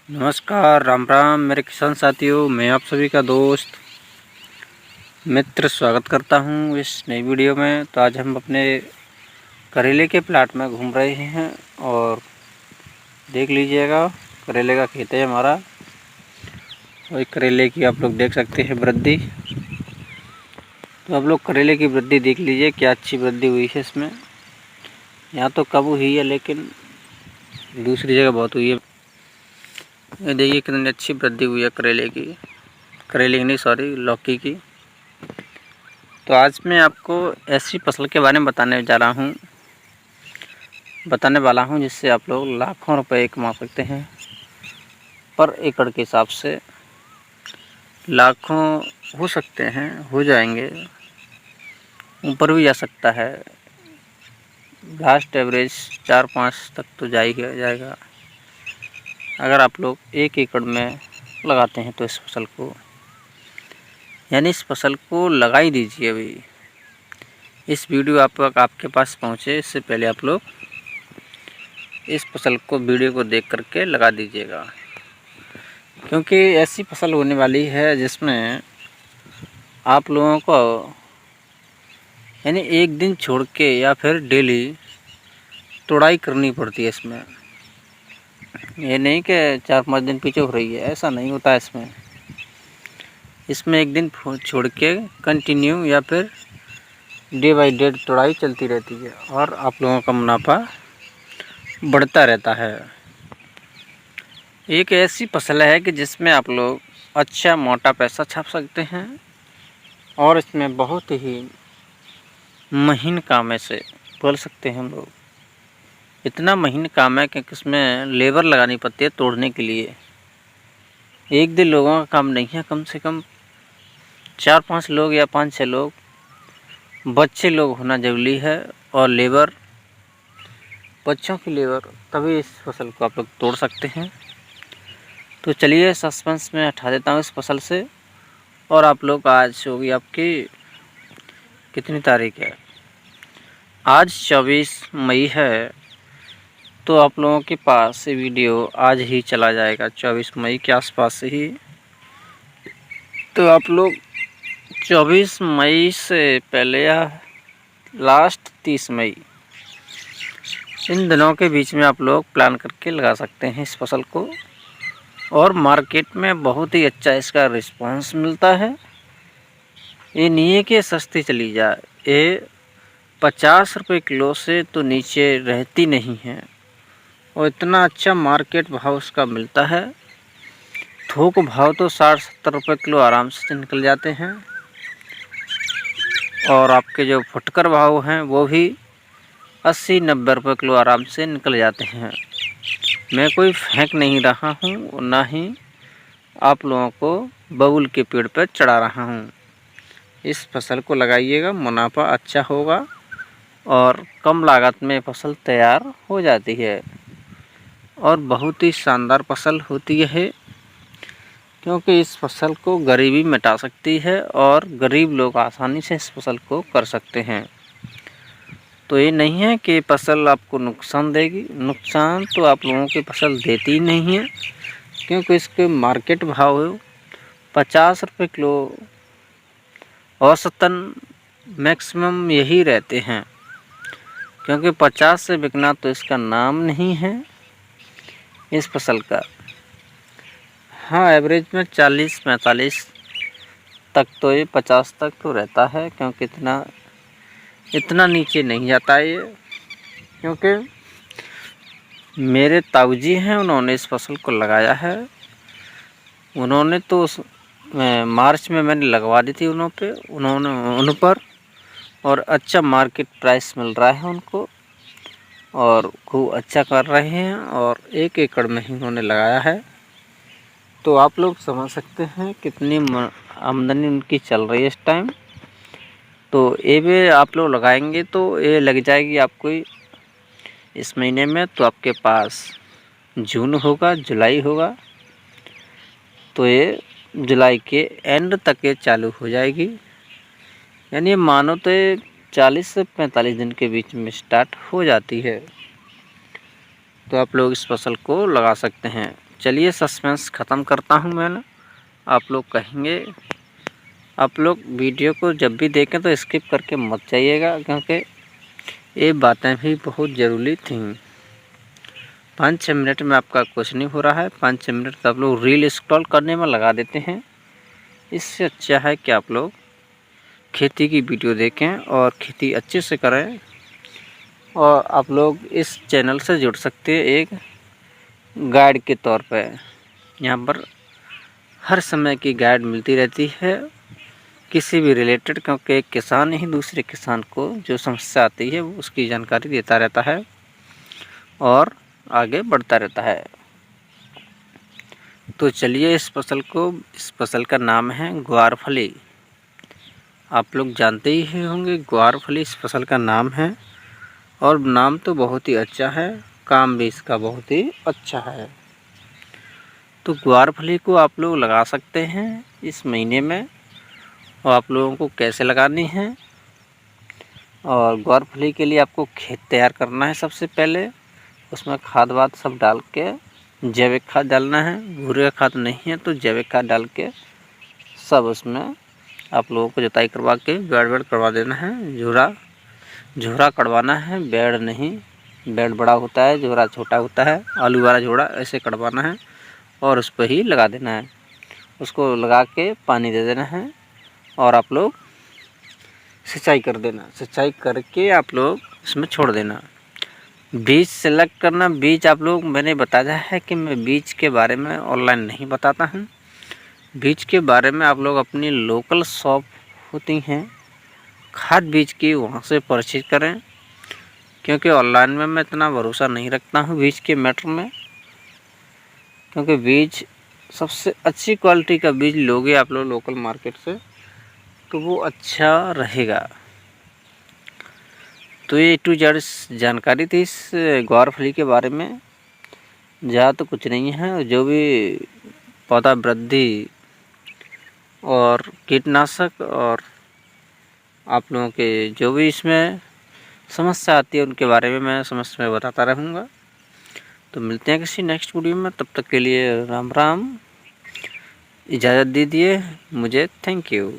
नमस्कार, राम राम मेरे किसान साथियों। मैं आप सभी का दोस्त मित्र स्वागत करता हूं इस नई वीडियो में। तो आज हम अपने करेले के प्लाट में घूम रहे हैं और देख लीजिएगा, करेले का खेत है हमारा। और करेले की आप लोग देख सकते हैं वृद्धि। तो आप लोग करेले की वृद्धि देख लीजिए, क्या अच्छी वृद्धि हुई है इसमें। यहाँ तो कब हुई है, लेकिन दूसरी जगह बहुत हुई है। ये देखिए कितनी अच्छी वृद्धि हुई है करेले की, लौकी की। तो आज मैं आपको ऐसी फसल के बारे में बताने वाला हूं जिससे आप लोग लाखों रुपए कमा सकते हैं। पर एकड़ के हिसाब से लाखों हो सकते हैं, हो जाएंगे, ऊपर भी जा सकता है। लास्ट एवरेज 4-5 तक तो जाएगा अगर आप लोग 1 एकड़ में लगाते हैं। तो इस फसल को, यानी इस फसल को लगा ही दीजिए। अभी इस वीडियो आपके पास पहुंचे इससे पहले आप लोग इस फसल को, वीडियो को देख करके लगा दीजिएगा, क्योंकि ऐसी फसल होने वाली है जिसमें आप लोगों को यानी एक दिन छोड़ के या फिर डेली तोड़ाई करनी पड़ती है इसमें। ये नहीं कि 4-5 दिन पीछे हो रही है, ऐसा नहीं होता है इसमें एक दिन छोड़ के कंटिन्यू या फिर डे बाई डे तोड़ाई चलती रहती है और आप लोगों का मुनाफा बढ़ता रहता है। एक ऐसी फसल है कि जिसमें आप लोग अच्छा मोटा पैसा छाप सकते हैं और इसमें बहुत ही महीन काम है, से बोल सकते हैं हम लोग। इतना महीन काम है कि इसमें लेबर लगानी पड़ती है तोड़ने के लिए। एक दिन लोगों का काम नहीं है, कम से कम 4-5 लोग या 5-6 लोग, बच्चे लोग होना ज़रूरी है। और लेबर, बच्चों की लेबर, तभी इस फसल को आप लोग तोड़ सकते हैं। तो चलिए सस्पेंस में हटा देता हूँ इस फसल से। और आप लोग, आज होगी आपकी कितनी तारीख है? आज 24 मई है। तो आप लोगों के पास ये वीडियो आज ही चला जाएगा, 24 मई के आसपास ही। तो आप लोग 24 मई से पहले या लास्ट 30 मई, इन दिनों के बीच में आप लोग प्लान करके लगा सकते हैं इस फसल को। और मार्केट में बहुत ही अच्छा इसका रिस्पांस मिलता है। ये नहीं है कि सस्ती चली जाए, ये 50 रुपये किलो से तो नीचे रहती नहीं है। और इतना अच्छा मार्केट भाव उसका मिलता है। थोक भाव तो 60-70 रुपये किलो आराम से निकल जाते हैं। और आपके जो फुटकर भाव हैं वो भी 80-90 रुपये किलो आराम से निकल जाते हैं। मैं कोई फेंक नहीं रहा हूँ, ना ही आप लोगों को बबूल के पेड़ पर चढ़ा रहा हूँ। इस फसल को लगाइएगा, मुनाफा अच्छा होगा और कम लागत में फसल तैयार हो जाती है। और बहुत ही शानदार फसल होती है, क्योंकि इस फसल को गरीबी मिटा सकती है और गरीब लोग आसानी से इस फसल को कर सकते हैं। तो ये नहीं है कि फसल आपको नुकसान देगी, नुकसान तो आप लोगों की फसल देती ही नहीं है, क्योंकि इसके मार्केट भाव 50 रुपये किलो औसतन मैक्सिमम यही रहते हैं। क्योंकि 50 से बिकना तो इसका नाम नहीं है इस फसल का। हाँ, एवरेज में 40-45 तक तो, ये 50 तक तो रहता है, क्योंकि इतना नीचे नहीं जाता है ये। क्योंकि मेरे ताऊजी हैं, उन्होंने इस फसल को लगाया है। उन्होंने तो मार्च में मैंने लगवा दी थी उन पर, और अच्छा मार्केट प्राइस मिल रहा है उनको, और खूब अच्छा कर रहे हैं। और 1 एकड़ में ही उन्होंने लगाया है। तो आप लोग समझ सकते हैं कितनी आमदनी उनकी चल रही है इस टाइम। तो ये भी आप लोग लगाएंगे तो ये लग जाएगी आपको इस महीने में। तो आपके पास जून होगा, जुलाई होगा, तो ये जुलाई के एंड तक ये चालू हो जाएगी। यानी मानो तो 40 से 45 दिन के बीच में स्टार्ट हो जाती है। तो आप लोग इस फसल को लगा सकते हैं। चलिए सस्पेंस ख़त्म करता हूँ मैं। आप लोग कहेंगे, आप लोग वीडियो को जब भी देखें तो स्किप करके मत जाइएगा, क्योंकि ये बातें भी बहुत ज़रूरी थी। 5-6 मिनट में आपका कुछ नहीं हो रहा है, 5-6 मिनट तो आप लोग रील स्क्रॉल करने में लगा देते हैं। इससे अच्छा है कि आप लोग खेती की वीडियो देखें और खेती अच्छे से करें। और आप लोग इस चैनल से जुड़ सकते हैं एक गाइड के तौर पे। यहाँ पर हर समय की गाइड मिलती रहती है किसी भी रिलेटेड, क्योंकि एक किसान ही दूसरे किसान को जो समस्या आती है वो उसकी जानकारी देता रहता है और आगे बढ़ता रहता है। तो चलिए इस फसल का नाम है ग्वारफली। आप लोग जानते ही होंगे ग्वारफली इस फसल का नाम है, और नाम तो बहुत ही अच्छा है, काम भी इसका बहुत ही अच्छा है। तो ग्वारफली को आप लोग लगा सकते हैं इस महीने में। और आप लोगों को कैसे लगानी है, और ग्वारफली के लिए आपको खेत तैयार करना है। सबसे पहले उसमें खाद वाद सब डाल के जैविक खाद डालना है। भूरे खाद नहीं है तो जैविक खाद डाल के सब उसमें आप लोगों को जुताई करवा के बेड़ करवा देना है। झोरा कटवाना है, बेड़ नहीं। बेड़ बड़ा होता है, झोरा छोटा होता है। आलू वाला झोरा ऐसे कटवाना है और उस पर ही लगा देना है। उसको लगा के पानी दे देना है और आप लोग सिंचाई कर देना। सिंचाई करके आप लोग इसमें छोड़ देना। बीज सेलेक्ट करना, बीज आप लोग, मैंने बताया है कि मैं बीज के बारे में ऑनलाइन नहीं बताता हूँ। बीज के बारे में आप लोग अपनी लोकल शॉप होती हैं खाद बीज की, वहाँ से परचेज करें, क्योंकि ऑनलाइन में मैं इतना भरोसा नहीं रखता हूँ बीज के मैटर में। क्योंकि बीज सबसे अच्छी क्वालिटी का बीज लोगे आप लोग लोकल मार्केट से तो वो अच्छा रहेगा। तो ये टू जेड जानकारी थी इस ग्वारफली के बारे में। ज़्यादा तो कुछ नहीं है। जो भी पौधा वृद्धि और कीटनाशक और आप लोगों के जो भी इसमें समस्या आती है उनके बारे में मैं समस्या में बताता रहूँगा। तो मिलते हैं किसी नेक्स्ट वीडियो में, तब तक के लिए राम राम। इजाज़त दीजिए मुझे। Thank you.